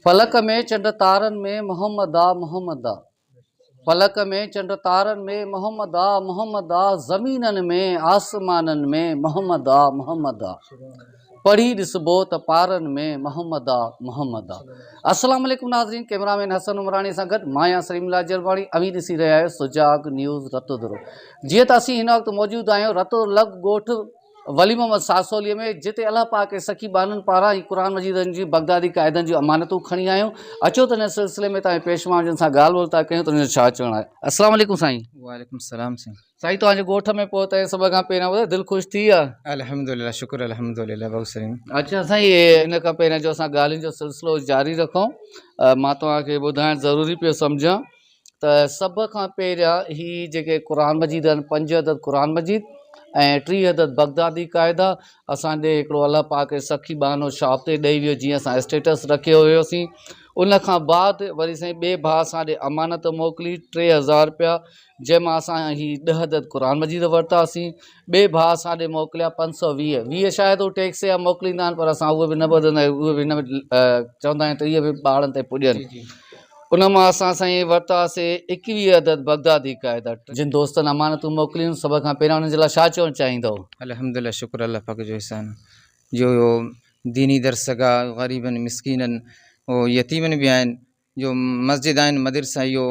फलक में चंड तारन में मोहम्मद आ मोहम्मद आ, फलक में चंड तारन में मोहम्मद आ मोहम्मद आ, ज़मीनन में आसमानन में मोहम्मद आ मोहम्मद आ, पढ़ी ॾिसबो त पारन में मोहम्मद आ मोहम्मद आ। अस्सलाम वालेकुम नाज़रीन, कैमरामैन हसन उमरानी सां गॾु मां आहियां सलीमुल्लाह जलवाणी। अवी ॾिसी रहिया आहियो सुजाग न्यूज़ रतुदरो। जीअं त असीं हिन वक़्तु मौजूदु आहियूं रतुलग ॻोठ वली मोहम्मद सासोलीअ में, जिते अलाह पाक के सखी बाननि पारां ही क़ुरान मजीदनि जी बगदादी क़ाइदनि जी अमानतूं खणी आहियूं। अचो त हिन सिलसिले में तव्हांजे पेशवा जिन सां ॻाल्हि ॿोल था कयूं त हुनजो छा चवणु आहे। अस्सलाम वालेकुम साईं। वालेकुम सलाम साईं। साईं तव्हांजे ॻोठ में पहुते सभ खां पहिरियों ॿुधायो दिलि ख़ुशि थी आहे? अल्हम्दुलिल्लाह, शुक्र अल्हम्दुलिल्लाह बहुत सही। अच्छा साईं, इन खां पहिरियों जो असां ॻाल्हियुनि जो सिलसिलो जारी रखूं, मां तव्हांखे ॿुधाइणु ज़रूरी पियो सम्झां त सभ खां पहिरियां ही जेके क़ुरान मजीद आहिनि, 5 अदद क़ुरान मजीद ऐं 3 अदद बगदादी क़ाइदा असांजे हिकिड़ो अलाह पाक खे सखी बहानो शॉप ते ॾेई वियो, जीअं असां स्टेटस रखियो हुयोसीं। उन खां बाद वरी साईं ॿिए भाउ असांॾे अमानत मोकिली 3000 रुपया, जंहिंमां असां ही 10 अदद क़ुरान मजीद वरितासीं। ॿिए भाउ असांॾे मोकिलिया 520 शायदि उहे टैक्स या मोकिलींदा आहिनि, पर असां उहे बि न ॿुधंदा आहियूं, उहे बि हिन में चवंदा आहियूं त इहे बि ॿारनि ते पुॼनि। उन मां असां साईं वरितासीं 21 अदद बगदादी क़ाइदा। जिन दोस्तनि अमानतूं मोकिलियूं सभ खां पहिरियों उन्हनि जे लाइ छा चवणु चाहींदव? अल्हम्दुलिल्लाह, शुक्र अल्लाह पाक जो एहसान जो दीनी दरसगा ग़रीबन मिसकीनन और यतीमन भी आहिनि, जो मस्जिद आहिनि मदरसा इहो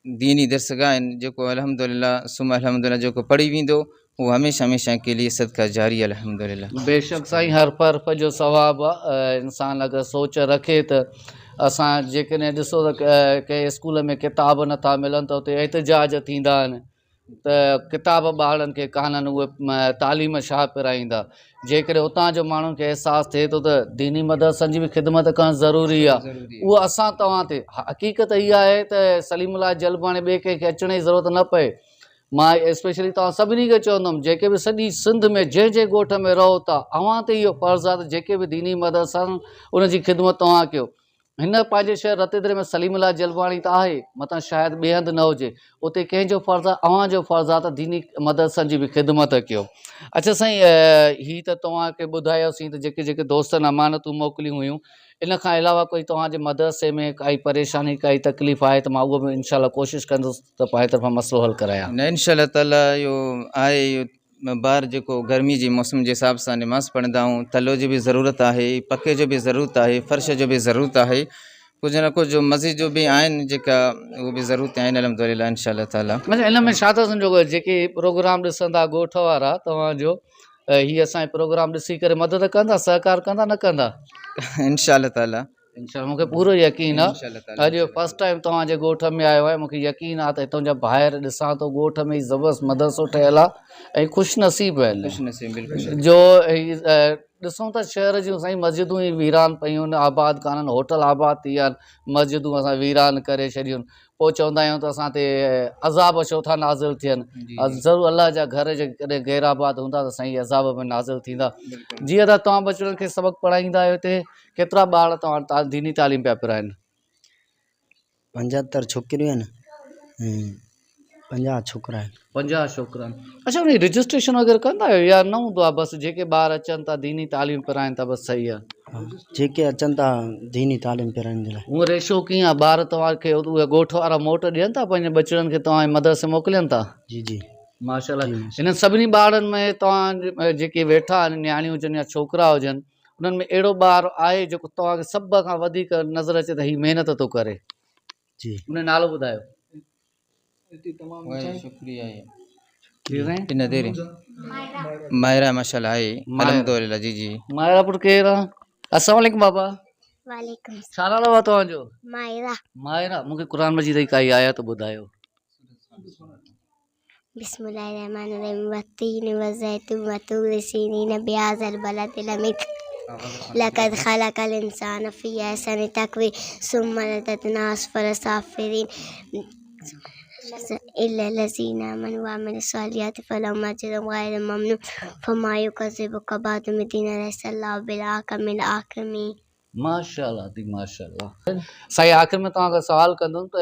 दीनी दरसगा आहिनि, जेको अल्हम्दुलिल्लाह सुम अल्हम्दुलिल्लाह जेको पढ़ी वेंदो वो हमेशा हमेशा के लिए सदका जारी अल्हम्दुलिल्लाह। बेशक साईं, हर हर्फ़ जो सवाबु आहे। इंसान अगरि सोच रखे त असां जेकॾहिं ॾिसो त कंहिं स्कूल में किताब नथा मिलनि त उते एहतिजाज थींदा आहिनि त किताब ॿारनि खे कान्हनि, उहे तालीम छा पिराईंदा। जेकॾहिं उतां जो माण्हुनि खे अहसासु थिए थो त दीनी मदरसनि जी बि ख़िदमत करणु ज़रूरी आहे, उहा असां तव्हां ते हक़ीक़त इहा आहे त सलीमुल्लाह जलवाणी ॿिए कंहिंखे अचण जी ज़रूरत न पए। मां स्पेशली तव्हां सभिनी खे चवंदुमि, जेके बि सॼी सिंध में जंहिं ॻोठ में रहो था, अव्हां ते इहो फ़र्ज़ु आहे त जेके बि दीनी मदरसा उनजी ख़िदमत तव्हां कयो। हिन पंहिंजे शहर रतुदरे में सलीमुल्लाह जलवाणी त आहे, मतिलबु शायदि ॿिए हंधि न हुजे, उते कंहिंजो फ़र्ज़ु आहे, अव्हां जो फ़र्ज़ु आहे त दीनी मदरसनि जी बि ख़िदमत कयो। अच्छा साईं, हीअ त तव्हांखे ॿुधायोसीं त जेके जेके दोस्तनि अमानतूं मोकिलियूं हुयूं, इन खां अलावा कोई तव्हांजे मदरसे में काई परेशानी काई तकलीफ़ आहे त मां उहो बि इंशाअल्लाह कोशिशि कंदुसि त पंहिंजे तरफ़ां मसइलो हल करायां। न इंशाअल्लाह ताला इहो आहे, इहो ॿार जेको गर्मी जे मौसम जे हिसाब सां नमाज़ पढ़ंदा आहियूं, तलो जी बि ज़रूरत आहे, पके जो बि ज़रूरत आहे, फ़र्श जो बि ज़रूरत आहे, कुझु न कुझु मस्जिद जो बि आहिनि जेका उहो बि ज़रूरत आहिनि अल्हम्दुलिल्लाह इंशाअल्लाह ताला। अच्छा, इन में छा था सम्झो, जेके प्रोग्राम ॾिसंदा ॻोठ वारा तव्हांजो, हीअ असांजो प्रोग्राम ॾिसी करे मदद कंदा, सहकार कंदा न कंदा? इंशाअल्लाह ताला, इंशाअल्लाह, मूंखे पूरो यकीन आहे। इंशाअल्लाह ताला। अॼु फस्ट टाइम तव्हांजे ॻोठ में आयो आहे, मूंखे यकीन आहे त हितां जा ॿाहिरि ॾिसां थो ॻोठ में ई ज़बरदस्त मदरसो ठहियलु आहे ऐं ख़ुशनसीब आहिनि खुशनसीब बिल्कुलु जो ॾिसूं था शहर जूं साईं मस्जिदूं ई वीरान पियूं आहिनि, आबाद कान्हनि, होटल आबाद थी विया आहिनि, मस्जिदूं असां वीरान करे छॾियूं। पोइ चवंदा आहियूं त असां ते अज़ाब छो था नाज़िल थियनि। ज़रूरु अलाह जा घर जेकॾहिं गैर आबाद हूंदा त साईं अज़ाब में नाज़िल थींदा। जीअं त तव्हां बचड़नि खे सबक़ु पढ़ाईंदा आहियो, हिते केतिरा ॿार तव्हां दीनी तालीम पिया पिराइनि? 75 छोकिरियूं आहिनि, 50 छोकिरा आहिनि। 50 छोकिरा आहिनि। अच्छा, उन रजिस्ट्रेशन वग़ैरह कंदा आहियो या न हूंदो आहे, बसि जेके ॿार अचनि था दीनी तालीम पिराइनि था बसि सही आहे? जेके अचनि था दीनी तालीम पिराइण जे लाइ। हूअं रेशो कीअं आहे? ॿार तव्हांखे उहे ॻोठ वारा मोट ॾियनि था पंहिंजे बचड़नि खे तव्हांजे मदरसे मोकिलियनि था? जी जी माशाल्लाह। हिननि सभिनी ॿारनि में तव्हां जेके वेठा आहिनि, न्याणियूं हुजनि या छोकिरा हुजनि, उन्हनि में अहिड़ो ॿारु आहे जेको तव्हांखे सभ खां वधीक नज़र अचे त हीउ महिनत थो करे? जी। उन नालो ॿुधायो। शुक्रिया इन देरी मायरा माशाल्लाह आहे अल्हम्दुलिल्लाह। जी जी मायरा पुट केरु आहे? अस्सलाम वालेकुम बाबा। वालेकुम छा नालो आहे तव्हांजो? मायरा। मायरा, मूंखे क़ुरान मजीद जी काई आयत ॿुधायो। बिस्मिल्लाहिर्रहमानिर्रहीम वत्तीन वज़ैतून वतूर सीनीन बिहाज़ल बलदिल अमीन लक़द खलक़ल इंसान फ़ी अहसनि तक़वीम सुम्मा रददनाहु अस्फ़ला साफ़िलीन इल्ला लज़ीना आमनू व अमिलुस्सॉलिहाति फ़लहुम अज्रुन ग़ैरु ममनून फ़मा युकज़्ज़िबुका बअदु बिद्दीन अलैहिस्सलातु बिल अहकमिल हाकिमीन। माशाल्लाह दी माशाल्लाह। साईं आख़िर में तव्हां खां सवाल कंदुमि त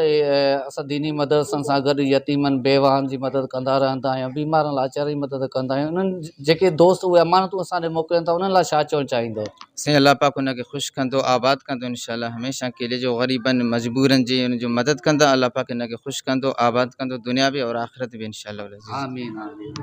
असां दीनी मदरसनि सां गॾु यतीमनि बेवाहनि जी मदद कंदा रहंदा आहियूं, बीमारनि लाचारनि जी मदद कंदा आहियूं। उन्हनि जेके दोस्त उहे अमानतूं असांखे मोकिलिनि था उन्हनि लाइ छा चवणु चाहींदो? साईं अल्लाह पाक उनखे ख़ुशि कंदो, आबाद कंदो इंशाअल्लाह। हमेशह केले जो ग़रीबनि मजबूरनि जी उन जो मदद कंदा, अल्लाह पाक इनखे ख़ुशि कंदो, आबाद कंदो, दुनिया बि और आख़िरत बि इंशाअल्लाह। आमीन आमीन।